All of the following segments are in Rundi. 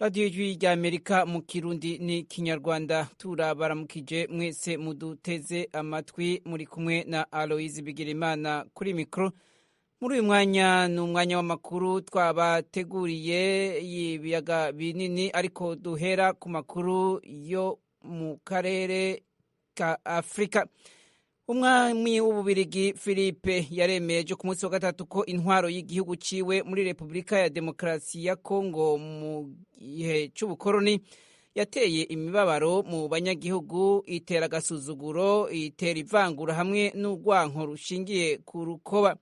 radiyo rya Amerika mu Kirundi ni Kinyarwanda. Turabaramukije mwese muduteze amatwi, muri kumwe na Aloise Bigirimana kuri mikro. Muri uyu mwanya ni umwanya w'amakuru twabateguriye y'ibiyaga binini, ariko duhera ku makuru yo mu karere ka Afrika. Umwami w'Ububirigi Philippe yaremeje ku munsi wa gatatu ko intwaro y'igihugu ciwe muri Repubulika ya Demokarasi ya Kongo mu gihe c'ubukoroni yateye imibabaro mu banyagihugu, itera agasuzuguro, itera ivangura hamwe n'urwanko rushingiye ku rukoba.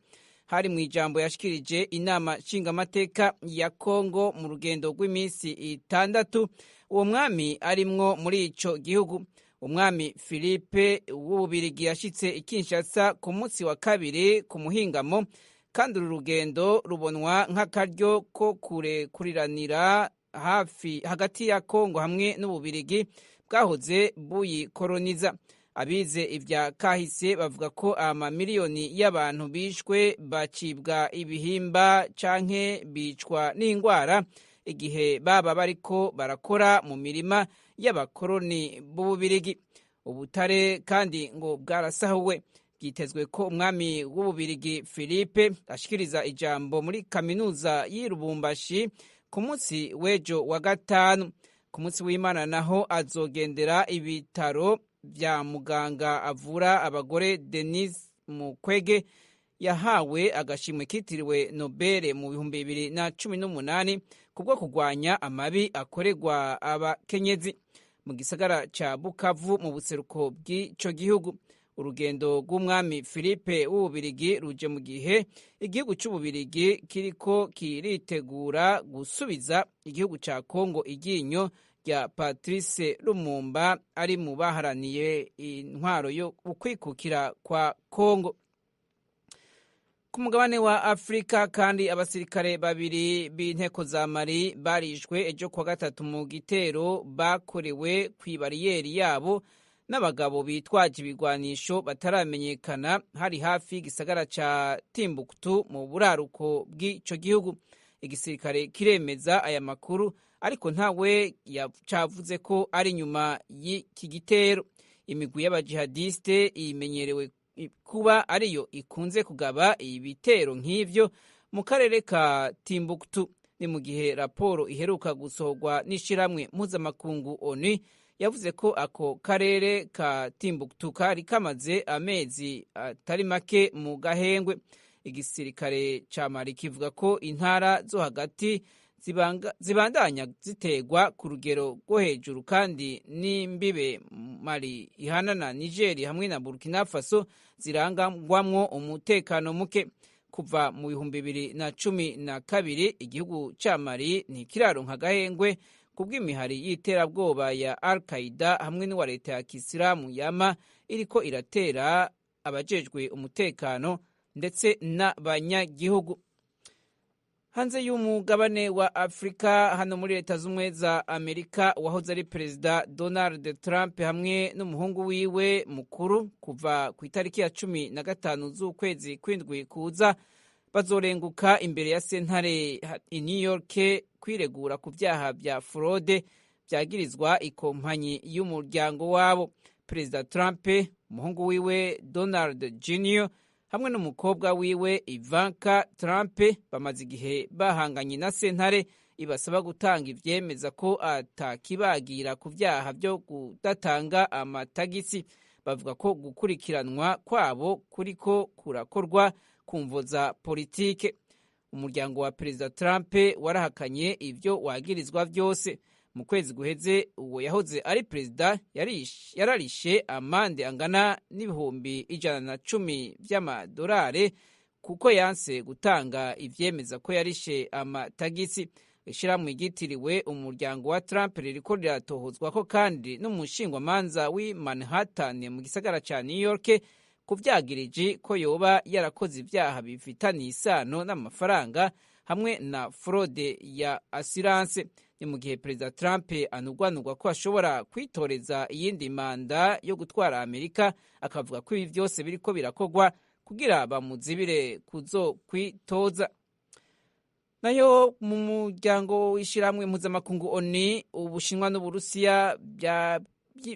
Hari mu ijambo yashikirije inama nshingamateka ya Kongo mu rugendo rw'iminsi 6 uwo mwami arimwo muri ico gihugu. Umwami Philippe w'Ububirigi yashitse i Kinshasa ku munsi wa kabiri ku muhingamo, kandi uru rugendo rubonwa nk'akaryo ko kuriranira hafi hagati ya Kongo hamwe n'Ububirigi bwahoze buyikoroniza. Abize ivya kahise bavuga ko amamiliyoni y'abantu bishwe, bacibwa ibihimba canke bicwa n'ingwara igihe baba bariko barakora mu mirima y'abakoroni b'Ububirigi. Ubutare kandi ngo bwarasahuwe. Byitezwe ko umwami w'Ububirigi Philippe ashikiriza ijambo muri kaminuza y'i Lubumbashi ku munsi w'ejo wa gatanu. Ku munsi w'Imana naho azogendera ibitaro vya muganga avura abagore Denis Mukwege yahawe agashimwe kitiriwe Nobel mu 2018 kubwo kurwanya amabi akorerwa abakenyezi. Mu gisagara ca Bukavu mu buseruko bw'ico gihugu. Urugendo rw'umwami Philippe w'Ububirigi ruje mu gihe igihugu c'Ububirigi kiriko kiritegura gusubiza igihugu ca Kongo iryinyo rya Patrice Lumumba ari mu baharaniye intwaro yo ukwikukira kwa Kongo. Ku mugabane wa Afrika kandi abasirikare babiri b'inteko za Mali barishwe ejo kwa gatatu mu gitero bakorewe kw'ibariyeri yabo n'abagabo bitwaje ibigwanisho bataramenyekana hari hafi y'igisagara ca Timbuktu mu buraruko bw'ico gihugu. Igisirikare kiremeza aya makuru, ariko ntawe yavuze ko ari nyuma y'iki gitero. Imigwi y'abajihadiste imenyerewe kuba ariyo ikunze kugaba ibitero nk'ivyo mu karere ka Timbuktu. Ni mu gihe raporo iheruka gusohorwa n'ishiramwe mpuzamakungu ONU yavuze ko ako karere ka Timbuktu kari kamaze amezi atari make mu gahengwe. Igisirikare ca Mali kivuga ko intara zo hagati zibandanya zitegwa ku rugero rwo hejuru, kandi n'imbibe Mali ihana na Niger hamwe na Burkina Faso zirangwamwo umutekano muke. Kuva mu 2012 igihugu ca Mali ntikiraronka agahengwe kubw'imihari y'iterabwoba ya Al-Qaeda hamwe n'uwa leta ya Kisilamu yama iriko iratera abajejwe umutekano ndetse n'abanyagihugu. Hanze y'umugabane wa Afrika, hano muri Leta z'Ubumwe za Amerika, uwahoze ari Perezida Donald Trump hamwe n'umuhungu wiwe mukuru kuva ku itariki ya 15 z'ukwezi kw'indwi kuza bazorenguka imbere ya sentare i New York kwiregura ku vyaha vya fraude vyagirizwa ikompanyi y'umuryango wabo. Perezida Trump, umuhungu wiwe Donald Jr. hamwe n'umukobwa wiwe Ivanka Trump bamaze igihe bahanganye na sentare ibasaba gutanga ivyemeza ko atakibagira ku vyaha vyo kudatanga amatagisi. Bavuga ko gukurikiranwa kwabo kuriko kurakorwa ku mvo za politike. Umuryango wa Perezida Trump warahakanye ivyo wagirizwa vyose. Mu kwezi guheze uwo yahoze ari perezida yararishe amande angana n'ibihumbi 110 vy'amadolari kuko yanse gutanga ivyemeza ko yarishe amatagisi. Ishirahamwe ryitiriwe umuryango wa Trump ririko riratohozwa ko kandi n'umushingwamanza w'i Manhattan mu gisagara ca New York kuvyagirije ko yoba yarakoze ivyaha bifitaniye isano n'amafaranga hamwe na fraude ya assurance. Ni mu gihe Perezida Trump anugwanugwa ko ashobora kwitoreza iyindi manda yo gutwara Amerika, akavuga ko ibi vyose biriko birakogwa kugira bamuzibire kuzokwitoza. nayo mu muryango w'ishyirahamwe mpuzamakungu ONU Ubushinwa n'Uburusiya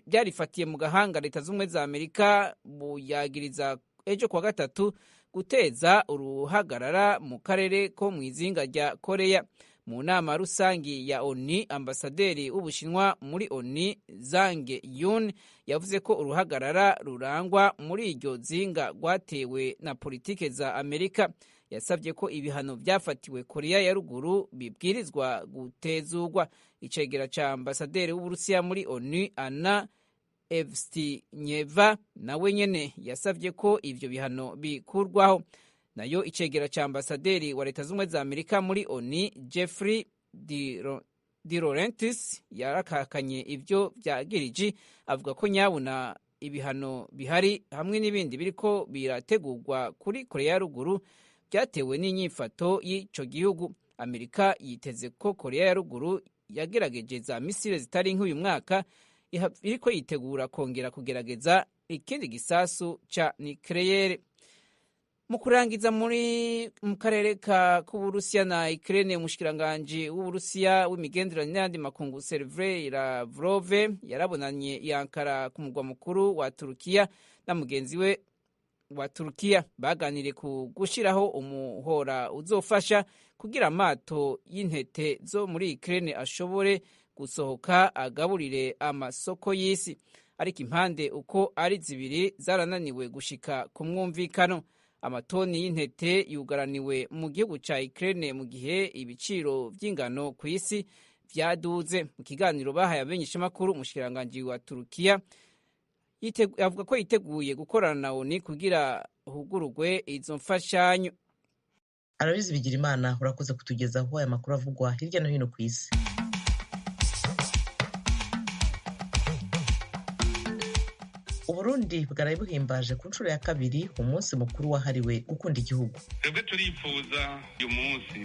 byarifatiye mu gahanga leta z'ubumwe za Amerika buyagiriza ejo kuwa gatatu guteza uruhagarara mu karere ko mu izinga rya Korea. Mu nama rusangi ya ONU, ambasaderi w'Ubushinwa muri ONU Zhang Yun yavuze ko uruhagarara rurangwa muri iryo zinga rwatewe na politike za Amerika. Yasabye ko ibihano byafatiwe Korea ya ruguru bibwirizwa gutezurwa. Icegera ca ambasaderi w'Uburusiya muri ONU Anna Evstinyeva nawe nyene yasabye ko ivyo bihano bikurwaho. Nayo icegera ca ambasaderi wa leta z'ubumwe za Amerika muri ONU Jeffrey de Laurentiis yarakakanye ivyo vyagiriji, avuga ko nyabuna ibihano bihari hamwe n'ibindi biriko birategurwa kuri Korea ya ruguru byatewe n'inyifato y'ico gihugu. Amerika yiteze ko Korea ya ruguru yagerageje za misile zitari nk'uyu mwaka iriko yitegura kongera kugerageza ikindi gisasu ca nucleaire. Mu kurangiza mu karere k'Uburusiya na Ukraine, umushikiranganji w'Uburusiya w'imigenderanire n'ayandi makungu Sergei Lavrov yarabonanye i Ankara ku mugwa mukuru wa Turukiya na mugenzi we wa Turukiya. Baganiriye ku gushiraho umuhora uzofasha kugira amato y'intete zo muri Ukraine ashobore gusohoka agaburire amasoko y'isi, ariko impande uko ari zibiri zarananiwe gushika ku mwumvikano. Amatoni y'intete yugaraniwe mu gihugu ca Ukraine mu gihe ibiciro vy'ingano ku isi vyaduze. Mu kiganiro bahaye abenyeshamakuru, umushikiranganji wa Turukiya avuga ko yiteguye gukorana na ONU kugira hugurugwe izo mfashanyo. Aloyizi Bigirimana, urakoze kutugezaho aya makuru avugwa hirya no hino ku isi. Uburundi bwaraye buhimbaje ku nshuro ya kabiri umunsi mukuru wahariwe gukunda igihugu. Twebwe turifuza uyu munsi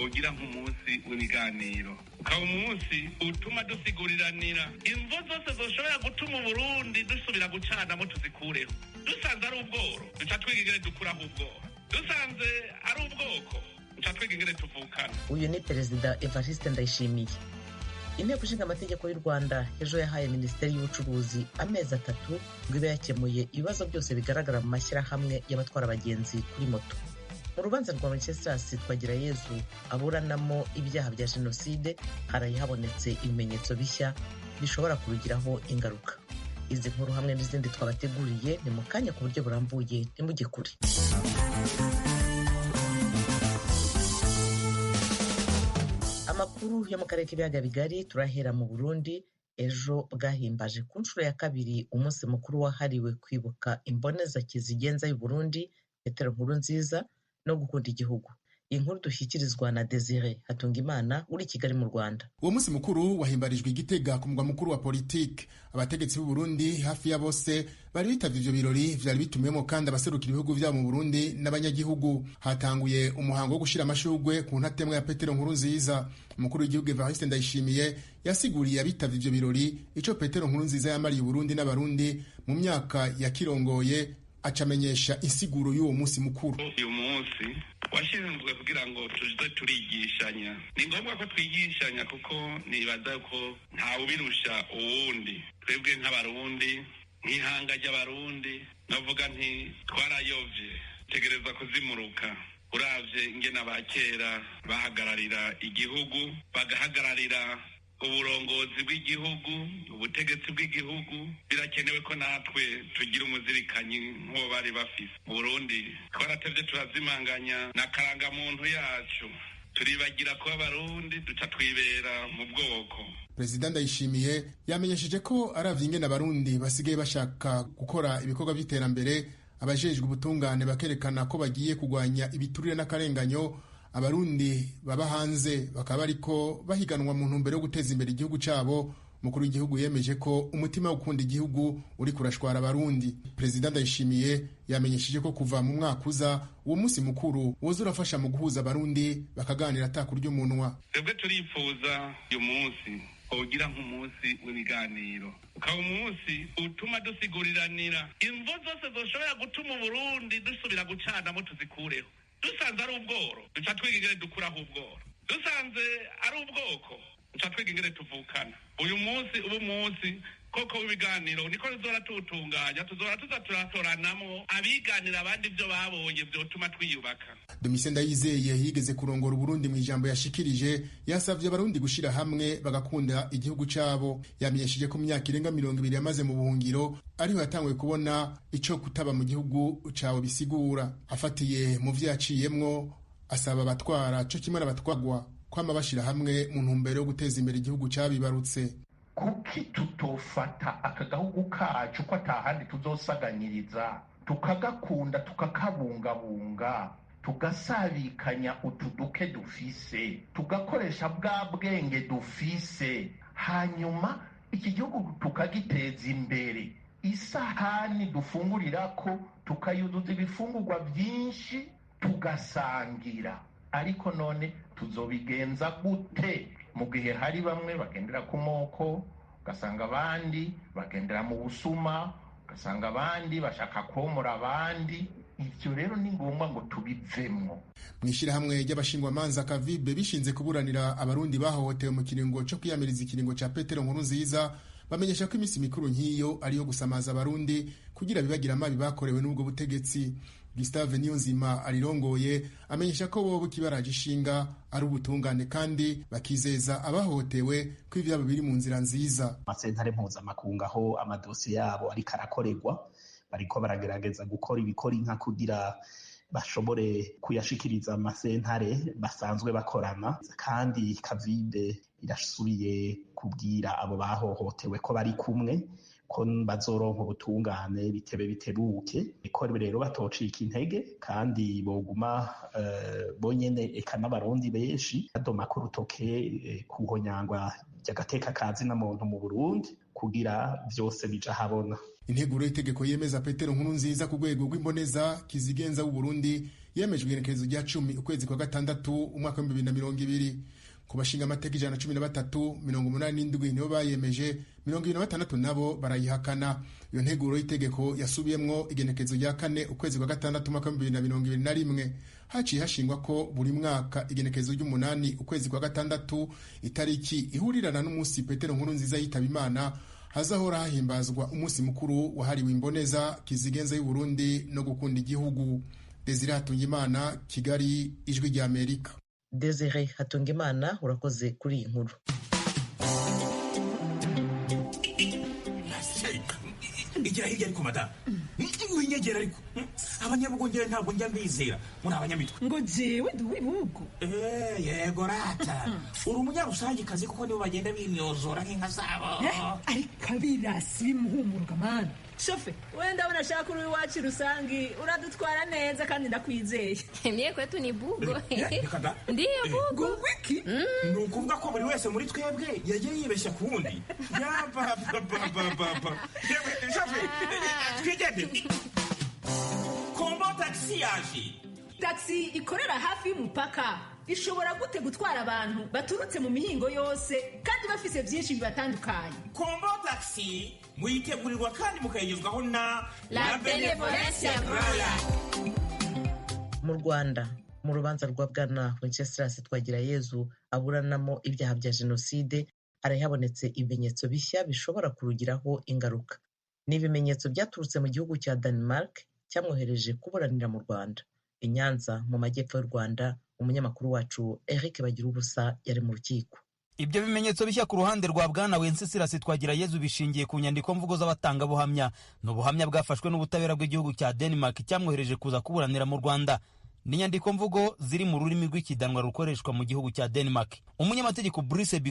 ugira nk'umunsi w'ibiganiro, ukaba umunsi utuma dusiguriranira imvo zose zoshobora gutuma Uburundi dusubira gucanamo tuzikureho. Dusanze ari ubworo duca twiga ingene dukuraho ubworo, dusanze ari ubwoko duca twiga ingene tuvukana. Uyu ni Perezida Evariste Ndayishimiye. Inteko Ishinga Amategeko y'u Rwanda ejo yahaye Minisiteri y'Ubucuruzi amezi 3 ngo ibe yakemuye ibibazo byose bigaragara mu mashyirahamwe y'abatwara abagenzi kuri moto. Mu rubanza rwa Wenceslas Twagirayezu aburanamo ibyaha bya jenoside haraye habonetse ibimenyetso bishya bishobora kurugiraho ingaruka. Izi nkuru hamwe n'izindi twabateguriye ni mu kanya ku buryo burambuye, nimujye kure. Amakuru yo mu karere k'ibiyaga bigari turahera mu Burundi. Ejo bwahimbaje ku nshuro ya kabiri umunsi mukuru wahariwe kwibuka imboneza kizigenza y'u Burundi Petero Nkurunziza no gukunda igihugu. Inkuru dushyikirizwa na Desire Hatungimana uri Kigali mu Rwanda. Uwo munsi mukuru wahimbarijwe Igitega ku mugwa mukuru wa politike. Abategetsi b'u Burundi hafi ya bose bari bitavye ivyo birori vyari bitumiyemo kandi abaserukira ibihugu vyabo mu Burundi n'abanyagihugu. Hatanguye umuhango wo gushira amashurwe ku ntatemwa ya Petero Nkurunziza. Umukuru w'igihugu Evariste Ndayishimiye yasiguriye abitavye ivyo birori ico Petero Nkurunziza yamariye Burundi n'abarundi mu myaka yakirongoye, acamenyesha insiguro y'uwo munsi mukuru. Uyu munsi washinzwe kugira ngo tuje turigishanya. Ni ngombwa ko twigishanya kuko nibaza ko ntawe ubirusha uwundi. Twebwe nk'abarundi, nk'ihanga ry'abarundi, navuga nti twarayovye, tegereza kuzimuruka. Uravye ingene abakera bahagararira igihugu, bagahagararira uburongozi bw'igihugu, ubutegetsi bw'igihugu, birakenewe ko natwe tugira umuzirikanyi nk'uwo bari bafise. Mu Burundi twaratevye turazimanganya na karangamuntu yacu, turibagira ko abarundi duca twibera mu bwoko. Perezida Ndayishimiye yamenyesheje ko aravye ingene abarundi basigaye bashaka gukora ibikorwa by'iterambere, abajejwe ubutungane bakerekana ko bagiye kugwanya ibiturire n'akarenganyo. Abarundi baba hanze bakaba ariko bahiganwa mu ntumbero yo guteza imbere igihugu cabo. Umukuru w'igihugu yemeje ko umutima wo gukunda igihugu uri kurashwara abarundi. Perezida Ndayishimiye yamenyesheje ko kuva mu mwaka uza uwo munsi mukuru woza urafasha mu guhuza abarundi bakaganira atakurya umunwa. Twebwe turifuza uyu munsi ugira nk'umunsi w'ibiganiro, ukaba umunsi utuma dusiguriranira imvo zose zoshobora gutuma Burundi dusubira gucanamo tuzikureho. Dusanze ari ubworo duca twiga ingene dukuraho ubworo, dusanze ari ubwoko nca twiga ingene tuvukana uyu munsi koko w'ibiganiro niko tuzora tutunganya tuzora tuza turatoranamo abiganira abandi ibyo babonye byotuma twiyubaka. Domitien Ndayizeye yigeze kurongora Burundi mu ijambo yashikirije yasavye abarundi gushira hamwe bagakunda igihugu cabo. Yamenyesheje ko mu myaka irenga 20 yamaze mu buhungiro ariho yatanguye kubona ico kutaba mu gihugu cawo bisigura. Afatiye mu vyaciyemwo asaba abatwara co kimwe n'abatwagwa kwama bashira hamwe mu ntumbero yo guteza imbere igihugu cabibarutse. Kuki tutofata akagahugu kacu ko atahandi tuzosaganyiriza tukagakunda tukakabungabunga tugasabikanya utuduke dufise tugakoresha bwa bwenge dufise hanyuma iki gihugu tukagiteza imbere. Isahani dufungurirako tukayuzuza ibifungurwa byinshi tugasangira. Ariko none tuzobigenza gute mu gihe hari bamwe bagendera ku moko, ugasanga abandi bagendera mu busuma, ugasanga abandi bashaka komora abandi? Ivyo rero ni ngombwa ngo tubivemwo. Mwishirahamwe ry'abashingwamanza Kavibe bishinze kuburanira abarundi bahohotewe mu kiringo cyo kwiyamiriza ikiringo ca Petero Nkurunziza bamenyesha ko imisi mikuru nk'iyo ariyo gusamaza abarundi kugira bibagira amabi bakorewe n'ubwo butegetsi. Gustave Niyonzima arirongoye amenyesha ko bobo kibaraje ishinga ari ubutungane kandi bakizeza abahotewe ko ivyabo biri mu nzira nziza. Amasentare mpuzamakungu aho amadosiye yabo ariko arakorerwa bariko baragerageza gukora ibikora inka kugira bashobore kuyashikiriza amasentare basanzwe bakorana, kandi Kavibe irasubiye kubwira abo bahohotewe ko bari kumwe ko bazoronka ubutungane bitebe bitebuke, ko rero batocika intege kandi boguma bonyene eka n'abarundi benshi Amakuru utoke kuhonyangwa ry'agateka kazi na muntu mu Burundi kugira vyose bija habona. Integuro y'itegeko yemeza Petero Nkurunziza ku rwego rw'imboneza kizigenza w'u Burundi yemejwe igenekerezo rya 10 ukwezi kwa gatandatu umwaka wa 2020. Ku bashinga amateka 113 87 nibo bayemeje 26 nabo barayihakana. Iyo nteguro y'itegeko yasubiyemwo igenekerezo rya 4 ukwezi kwa gatandatu umwaka wa 2021. Haciye hashingwa ko buri mwaka igenekerezo ry'umunani ukwezi kwa gatandatu itariki ihurirana n'umunsi Petero Nkurunziza yitaba Imana hazahora hahimbazwa umunsi mukuru wahariwe imboneza kizigenza y'u Burundi no gukunda igihugu. Desire Hatungimana, Kigali, Ijwi rya Amerika. Desire Hatungimana, urakoze kuri iyi nkuru. Igira hirya ariko mata winyegera ariko abanyabugongera ntabwo njya mbizera muri abanyamitwe ngo jewe duwibugo yego rata uri umunyarusangi kazi kuko nibo bagenda bimyozora nk'inka zabo ariko abirasi bimuhumuruka mana shofe wenda abona shaka uri wacu rusangi uradutwara neza kandi ndakwizeye mie kwetu ni bugo ndiyo bugo wiki ni ukuvuga ko buri wese muri twebwe yagiye yibeshya ku wundi yabababababa shofe twigende kombo taxi yaje. Taxi ikorera hafi y'umupaka ishobora gute gutwara abantu baturutse mu mihingo yose kandi bafise byinshi bibatandukanye. Kombo taxi muyitegurirwa kandi mukayigezwaho na La Benevolencia Royal. Mu Rwanda mu rubanza rwa Bwana Wenceslas Twagirayezu aburanamo ibyaha bya jenoside arahabonetse ibimenyetso bishya bishobora kurugiraho ingaruka. Ni ibimenyetso byaturutse mu gihugu cya Denmark cyamwohereje kuburanira mu Rwanda. I Nyanza mu majyepfo y'u Rwanda umunyamakuru wacu Eric Bagirubusa yari mu rukiko. Ibyo bimenyetso bishya ku ruhande rwa Bwana Wenceslas Twagirayezu bishingiye ku nyandiko mvugo z'abatanga buhamya. N'ubuhamya bwafashwe n'ubutabera bw'igihugu cya Denmark cyamwohereje kuza kuburanira mu Rwanda. Ni nyandiko mvugo ziri mu rurimi rw'ikidanwa rukoreshwa mu gihugu cya Denmark. Umunyamategeko Bwkoze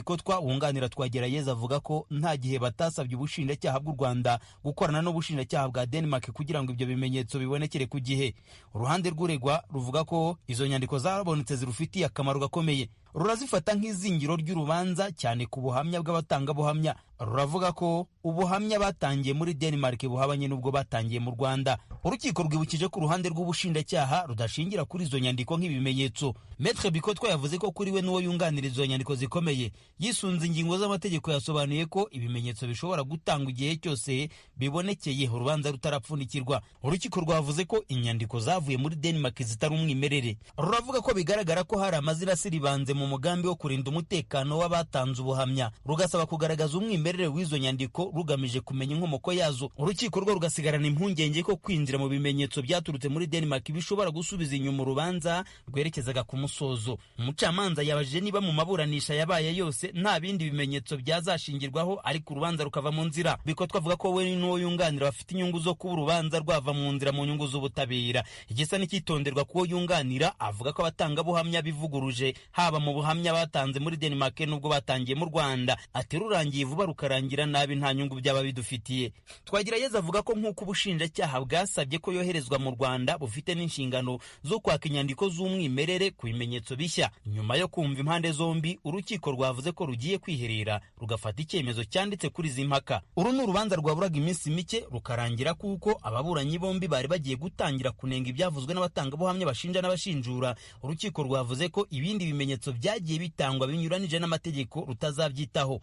wunganira Twagirayezu avuga ko nta gihe batasabye ubushinjacyaha bw'u Rwanda gukorana n'ubushinjacyaha bwa Denmark kugira ngo ibyo bimenyetso bibonekere ku gihe. Uruhande rw'uregwa ruvuga ko izo nyandiko zarabonetse zirufitiye akamaro gakomeye. Rurazifata nk'izingiro ry'urubanza cyane ku buhamya bw'abatanga buhamya. Ruravuga ko ubuhamya batangiye muri Denmark buhabanye n'ubwo batangiye mu Rwanda. Urukiko rwibukije ku ruhande rw'ubushinjacyaha rudashingira kuri izo nyandiko nk'ibimenyetso. Maître Bwkoze yavuze ko kuri we n'uwo yunganira izo nyandiko zikomeye yisunze ingingo z'amategeko yasobanuye ko ibimenyetso bishobora gutanga igihe cyose bibonekeye urubanza rutarapfunikirwa. Urukiko rwavuze ko inyandiko zavuye muri Denmark zitari umwimerere. Ruravuga ko bigaragara ko hari amazina asiribanze mu mu mugambi wo kurinda umutekano w'abatanze ubuhamya, rugasaba kugaragaza umwimerere w'izo nyandiko rugamije kumenya inkomoko yazo. Urukiko rwo rugasigarana impungenge ko kwinjira mu bimenyetso byaturutse muri Denmark bishobora gusubiza inyuma urubanza rwerekezaga ku musozo. Umucamanza yabajije niba mu maburanisha yabaye yose nta bindi bimenyetso byazashingirwaho ariko urubanza rukava mu nzira. Biko twavuga ko we n'uwo yunganira bafite inyungu zo kuba urubanza rwava mu nzira mu nyungu z'ubutabera. Igisa n'ikitonderwa kuwo yunganira avuga ko abatangabuhamya bivuguruje haba mu buhamya batanze muri Denmark nubwo batangiye mu Rwanda, ati rurangiye vuba rukarangira nabi nta nyungu byaba bidufitiye. Twagirayezu avuga ko nk'uko ubushinjacyaha bwasabye ko yoherezwa mu Rwanda bufite n'inshingano zo kwaka inyandiko z'umwimerere ku bimenyetso bishya. Nyuma yo kumva impande zombi, urukiko rwavuze ko rugiye kwiherera rugafata icyemezo cyanditse kuri izi mpaka. Uru ni urubanza rwaburaga iminsi mike rukarangira kuko ababuranyi bombi bari bagiye gutangira kunenga ibyavuzwe n'abatangabuhamya bashinja n'abashinjura. Urukiko rwavuze ko ibindi bimenyetso byagiye bitangwa binyuranije n'amategeko rutazabyitaho.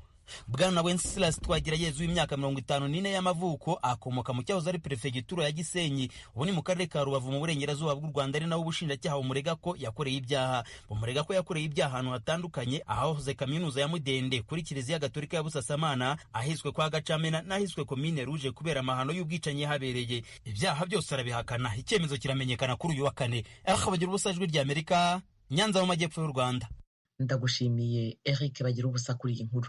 Bwana Wenceslas Twagirayezu w'imyaka 54 y'amavuko akomoka mu cyahoze ari prefegitura ya Gisenyi, ubu ni mu karere ka Rubavu mu burengerazuba bw'u Rwanda, ari naho ubushinjacyaha bumurega ko yakoreye ibyaha. Bumurega ko yakoreye ibyaha ahantu hatandukanye, ahoze kaminuza ya Mudende, kuri Kiliziya Gatolika ya Busasamana, ahiswe kwa Gacamena n'ahiswe Komine Rouge kubera amahano y'ubwicanyi yahabereye. Ibyaha byose arabihakana. Icyemezo kiramenyekana kuri uyu wa kane. Bagira ubusa ijwi rya Amerika, Nyanza mu majyepfo y'u Rwanda. Ndagushimiye Eric Bagira ubusa kuri iyi nkuru.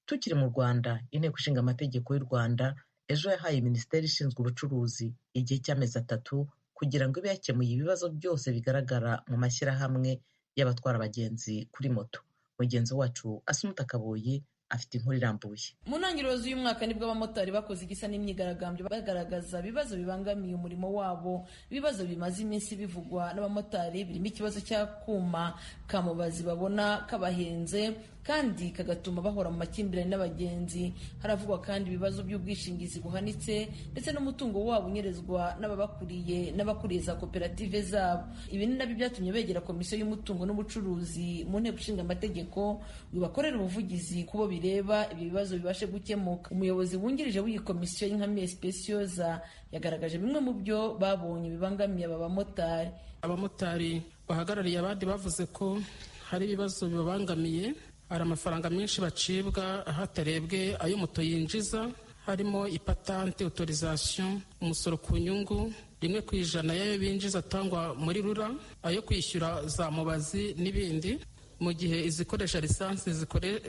Tukiri mu Rwanda, inteko ishinga amategeko y'u Rwanda ejo yahaye minisiteri ishinzwe ubucuruzi igihe cy'amezi 3 kugira ngo ibe yakemuye ibibazo byose bigaragara mu mashyirahamwe y'abatwara abagenzi kuri moto. Mugenzi wacu Asumuta Kaboyi afite inkuru irambuye. Mu ntangiriro z'uyu mwaka nibwo abamotari bakoze igisa n'imyigaragambyo bagaragaza ibibazo bibangamiye umurimo wabo. Ibibazo bimaze iminsi bivugwa n'abamotari birimo ikibazo cy'akuma kamubazi babona kabahenze kandi kagatuma bahora mu makimbirane n'abagenzi. Haravugwa kandi ibibazo by'ubwishingizi buhanitse ndetse n'umutungo wabo unyerezwa n'abakuriye za koperative zabo. Ibi ni nabyo byatumye begera komisiyo y'umutungo n'ubucuruzi mu nteko ishinga amategeko ngo bakorere ubuvugizi kubo bireba ibi bibazo bibashe gukemuka. Umuyobozi wungirije w'iyi komisiyo y'Inkamiye Specioza yagaragaje bimwe mu byo babonye bibangamiye aba bamotari. Abamotari bahagarariye abandi bavuze ko hari ibibazo bibangamiye, hari amafaranga menshi bacibwa hatarebwe ayo moto yinjiza, harimo ipatante, autorisation, umusoro ku nyungu 1% y'ayo binjiza atangwa muri rura, ayo kwishyura za mubazi n'ibindi. Mu gihe izikoresha lisansi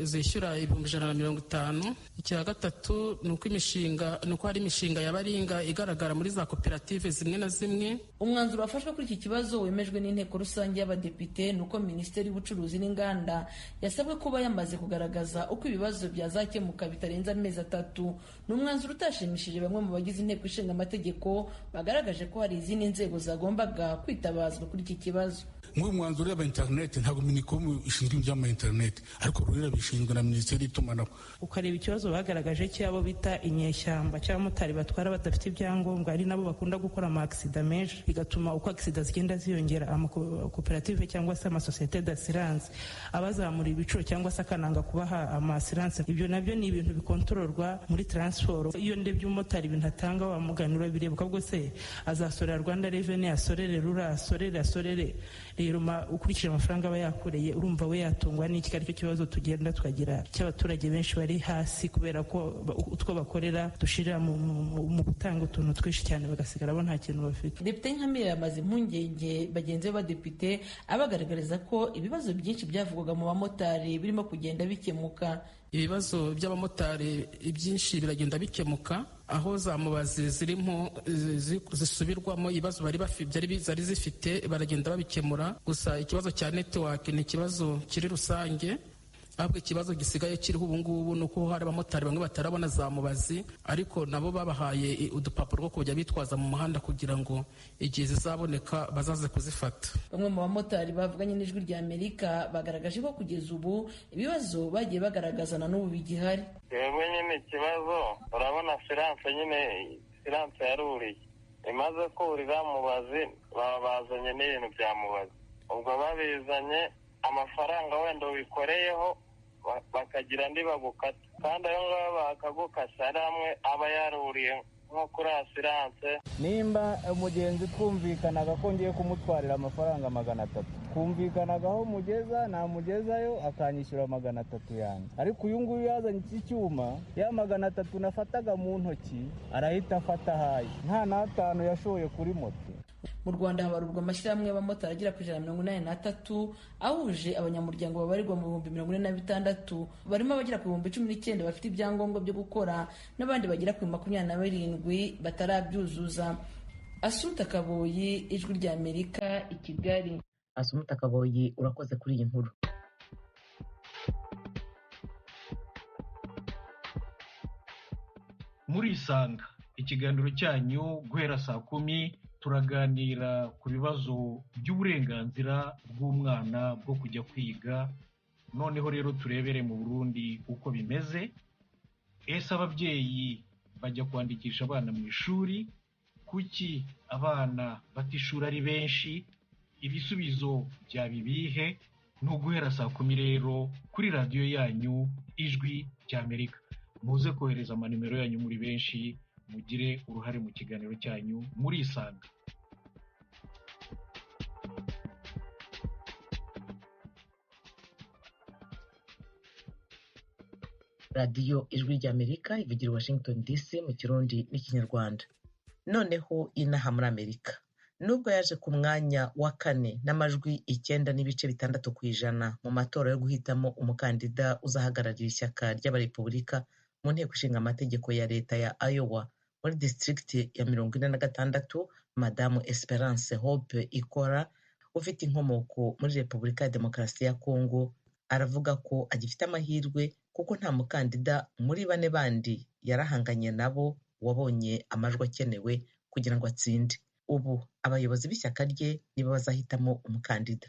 zishyura 150. Icya gatatu nuko hari imishinga y'abaringa igaragara muri za koperative zimwe na zimwe. Umwanzuro wafashwe kuri iki kibazo wemejwe n'inteko rusange y'abadepite nuko Minisiteri y'Ubucuruzi n'Inganda yasabwe kuba yamaze kugaragaza uko ibibazo byazakemuka bitarenze amezi 3. N'umwanzuro utashimishije bamwe mu bagize inteko ishinga amategeko bagaragaje ko hari izindi nzego zagombaga kwitabazwa kuri iki kibazo. Nk'uyu mwanzuro y'aba internet ntabwo Minicom ishinzwe iby'ama internet, ariko rurira bishinzwe na Minisiteri y'Itumanaho. Ukareba ikibazo bagaragaje cyabo bita inyeshyamba cy'abamotari batwara badafite ibyangombwa, ari nabo bakunda gukora ama accident menshi, bigatuma uko accident zigenda ziyongera amakoperative cyangwa se amasosiyete d'assurance abazamura ibiciro cyangwa se akananga kubaha ama assurance. Ibyo nabyo ni ibintu bikontororwa muri transport. Iyo ndebye umumotari ibintu atanga wamuganura birebuka bwo se azasorera Rwanda Revenue, asorere rura, asorere rero ukurikije amafaranga aba yakoreye, urumva we yatungwa n'iki? Aricyo kibazo tugenda tukagira cy'abaturage benshi bari hasi kubera ko utwo bakorera dushira mu gutanga utuntu twinshi cyane bagasigara bo nta kintu bafite. Depite Nkamiye yamaze impungenge bagenzi b'abadepite abagaragariza ko ibibazo byinshi byavugwaga mu bamotari birimo kugenda bikemuka. Ibibazo by'abamotari ibyinshi biragenda bikemuka, aho za mubazi zirimo zisubirwamo ibibazo zari zifite baragenda babikemura. Gusa ikibazo cya network ni ikibazo kiri rusange, ahubwo ikibazo gisigaye kiriho ubu ngubu ni uko hari abamotari bamwe batarabona za mubazi, ariko nabo babahaye udupapuro two kujya bitwaza mu muhanda kugira ngo igihe zizaboneka bazaze kuzifata. Bamwe mu bamotari bavuganye n'ijwi rya Amerika bagaragaje ko kugeza ubu ibibazo bagiye bagaragazana n'ubu bigihari. Yewe nyine ikibazo urabona silence yaruriye imaze kurira mubazi, babazanye n'ibintu bya mubazi, ubwo babizanye amafaranga wenda wikoreyeho bakagira andi bagukata, kandi ayo ngabo bakagukasa ari amwe aba yaruriye nko kuri asiranse. Nimba umugenzi twumvikanaga ko ngiye kumutwarira amafaranga 300, twumvikanagaho mugeza namugezayo akanyishyura 300 yanjye, ariko uyu nguyu yazanye iki cyuma ya 300 nafataga mu ntoki arahita afata hayi nta n'atanu yashoye kuri moto. Mu Rwanda habarurwa amashyirahamwe y'abamotari agera ku 183 ahuje abanyamuryango babarirwa mu 46,000 barimo abagera ku 19,000 bafite ibyangombwa byo gukora n'abandi bagera ku 27 batarabyuzuza. Asumta Kaboyi, Ijwi rya Amerika, i Kigali. Asumta Kaboyi, urakoze kuri iyi nkuru. Muri Isanga, ikiganiro cyanyu guhera saa 10 turaganira ku bibazo by'uburenganzira bw'umwana bwo kujya kwiga. Noneho rero turebere mu Burundi uko bimeze. Ese ababyeyi bajya kwandikisha abana mu ishuri? Kuki abana batishura ari benshi? Ibisubizo byabibihe? No guhera saa 10 rero kuri radio yanyu Ijwi rya Amerika. Muze kohereza amanimero yanyu muri benshi, mugire uruhare mu kiganiro cyanyu Muri Isanga. Radio Ijwi rya Amerika ivugira Washington DC mu Kirundi n'Ikinyarwanda. Noneho inaha muri Amerika, nubwo yaje ku mwanya wa 4 n'amajwi 9.6% mu matora yo guhitamo umukandida uzahagararira ishyaka ry'abarepublika mu nteko ishinga amategeko ya leta ya Iowa muri district ya 46, Madamu Esperance Hope Ikora ufite inkomoko muri Repubulika ya Demokarasi ya Kongo aravuga ko agifite amahirwe kuko nta mukandida muri 4 bandi yarahanganye nabo wabonye amajwi akenewe kugira ngo atsinde. Ubu abayobozi b'ishyaka rye nibo bazahitamo umukandida.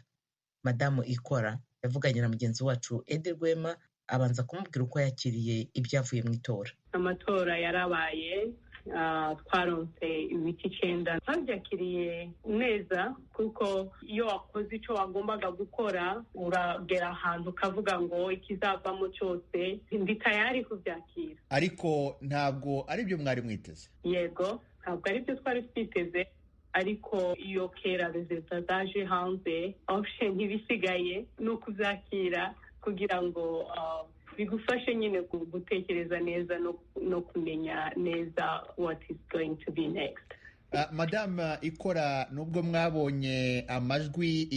Madamu Ikora yavuganye na mugenzi wacu Edi Rwema abanza kumubwira uko yakiriye ibyavuye mu itora. Amatora yarabaye, twaronse ibiti 9. Twabyakiriye neza kuko iyo wakoze icyo wagombaga gukora uragera ahantu ukavuga ngo ikizavamo cyose ndi tayari kubyakira. Ariko ntabwo ari byo mwari mwiteze? Yego, ntabwo ari byo twari twiteze, ariko iyo kera resulta zaje hanze option ntibisigaye no kubyakira kugira ngo bigufashe nyine gutekereza neza no kumenya neza what is going to be next. Madame Ikora, nubwo mwabonye amajwi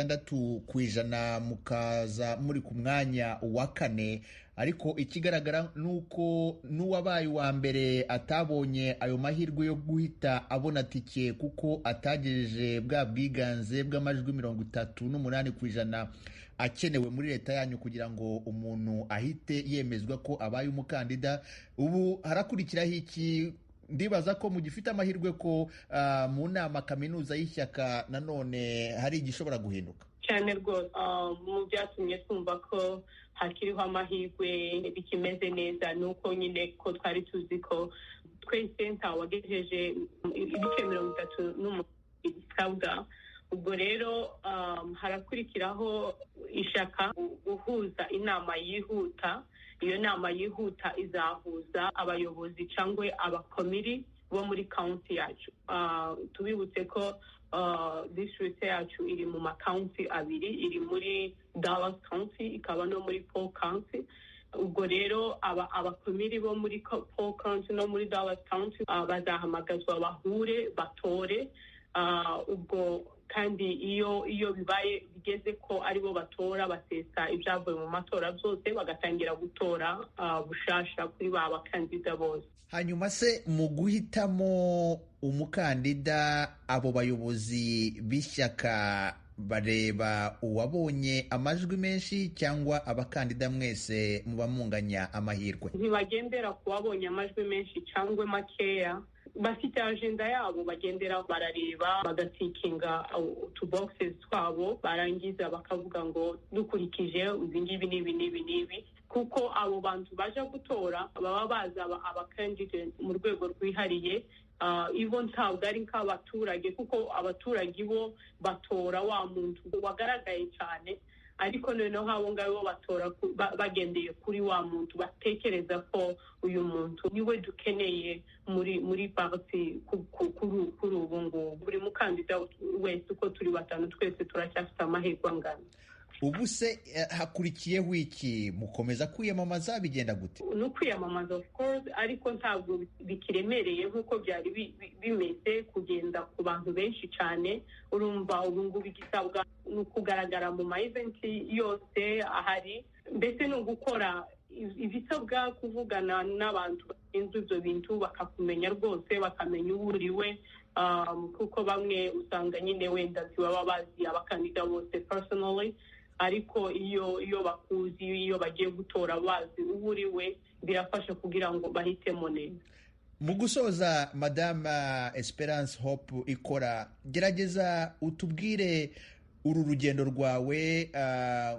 9.6% mukaza muri ku mwanya wa 4, ariko ikigaragara nuko n'uwabaye wa mbere atabonye ayo mahirwe yo guhita abona tike kuko atagejeje bwa bwiganze bw'amajwi 38% akenewe muri leta yanyu kugira ngo umuntu ahite yemezwa ko abaye umukandida. Ubu harakurikiraho iki? Ndibaza ko mugifite amahirwe ko mu nama kaminuza y'ishyaka nanone hari igishobora guhinduka cyane rwose. Mu byatumye twumva ko hakiriho amahirwe bikimeze neza nuko nyine ko twari tuzi ko twese ntawagejeje ibice 38 bisabwa. Ubwo rero harakurikiraho ishaka guhuza inama yihuta. Iyo nama yihuta izahuza abayobozi cyangwa abakomiri bo muri county yacu. Tubibutse ko district yacu iri mu county 2, iri muri Dallas County ikaba no muri Polk County. Ubwo rero abakomiri bo muri Polk County no muri Dallas County bazahamagazwa bahure batore. Ubwo kandi iyo bibaye bigeze ko aribo batora basesa ibyavuye mu matora byose bagatangira gutora bushasha kuri ba bakandida bose. Hanyuma se mu guhitamo umukandida abo bayobozi b'ishyaka bareba uwabonye amajwi menshi cyangwa abakandida mwese muba munganya amahirwe? Ntibagendera ku wabonye amajwi menshi cyangwa makeya, bafite agenda yabo bagendera, barareba bagatikinga utuboxes twabo, barangiza bakavuga ngo dukurikije ibi n'ibi kuko abo bantu baje gutora baba baza abakandidate mu rwego rwihariye. Ibo ntabwo ari nk'abaturage kuko abaturage bo batora wa muntu wagaragaye cyane ariko noneho abo ngabo batora bagendeye kuri wa muntu batekereza ko uyu muntu niwe dukeneye muri parti kuri ubu ngubu. Buri mukandida wese uko turi batanu twese turacyafite amahirwe angana. Ubu se hakurikiyeho iki? Mukomeza kwiyamamaza, bigenda gute? Ni ukwiyamamaza of course, ariko ntabwo bikiremereye nk'uko byari bimeze kugenda ku bantu benshi cyane. Urumva ubu ngubu igisabwa ni ukugaragara mu ma event yose ahari, mbese ni ugukora ibisabwa, kuvugana n'abantu bashinzwe ibyo bintu bakakumenya rwose, bakamenya uwo uriwe, kuko bamwe usanga nyine wenda baba bazi abakandida bose personally, ariko iyo bakuzi, iyo bagiye gutora bazi uwo uriwe, birafasha kugira ngo bahitemo neza. Mu gusoza, Madame Esperance Hope ikora, gerageza utubwire uru rugendo rwawe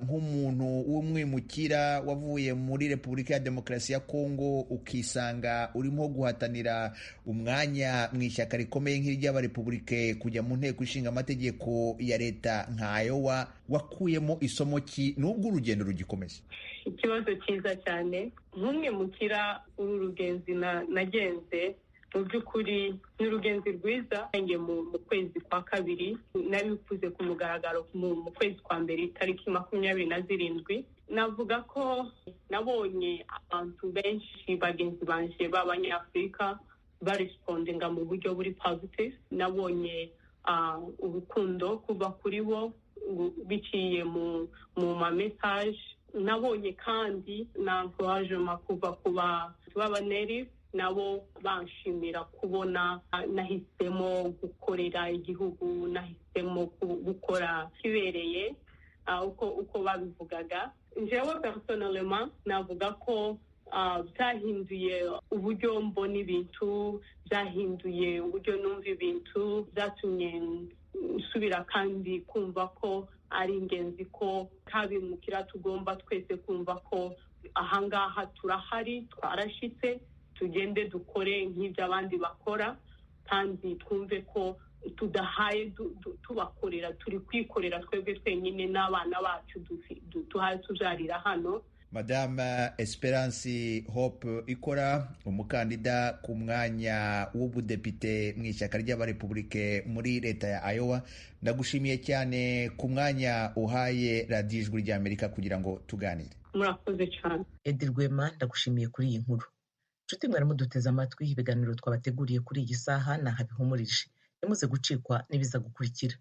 nk'umuntu w'umwimukira wavuye muri Repubulika ya Demokarasi ya Kongo ukisanga urimo guhatanira umwanya mu ishyaka rikomeye nk'iry'abarepublike kujya mu nteko ishinga amategeko ya leta nka Iowa. Wakuyemo isomo ki n'ubwo urugendo rugikomeza? Ikibazo cyiza cyane. Nk'umwimukira uru rugenzi nagenze mu by'ukuri ni urugenzi rwiza. Nge mu kwezi kwa kabiri nabivuze ku mugaragaro mu kwezi kwa mbere tariki 27. Navuga ko nabonye abantu benshi bagenzi banje b'abanyafurika barespondinga mu buryo buri positive. Nabonye urukundo kuva kuri bo biciye mu ma message. Nabonye kandi na encouragement kuva kuba native, nabo banshimira kubona nahisemo gukorera igihugu, nahisemo gukora kibereye uko babivugaga. Njyewe personnellement navuga ko byahinduye uburyo mbona ibintu, byahinduye uburyo numva ibintu, byatumye nsubira kandi kumva ko ari ingenzi ko kabimukira tugomba twese kumva ko ahangaha turahari, twarashitse, tugende dukore nk'ibyo abandi bakora, kandi twumve ko tudahaye tubakorera, turi kwikorera twebwe twenyine n'abana bacu tuhaye tujarira hano. Madame Esperance Hope ikora, umukandida ku mwanya w'ubudepite mu ishyaka ry'abarepublike muri leta ya Iowa, ndagushimiye cyane ku mwanya uhaye radiyo Ijwi ry'Amerika kugira ngo tuganire. Murakoze cyane. Edi Rwema, ndagushimiye kuri iyi nkuru. Nshuti mwari muduteze amatwi, ibiganiro twabateguriye kuri iyi saha nahabihumurije. Nimuze gucikwa n'ibiza gukurikira.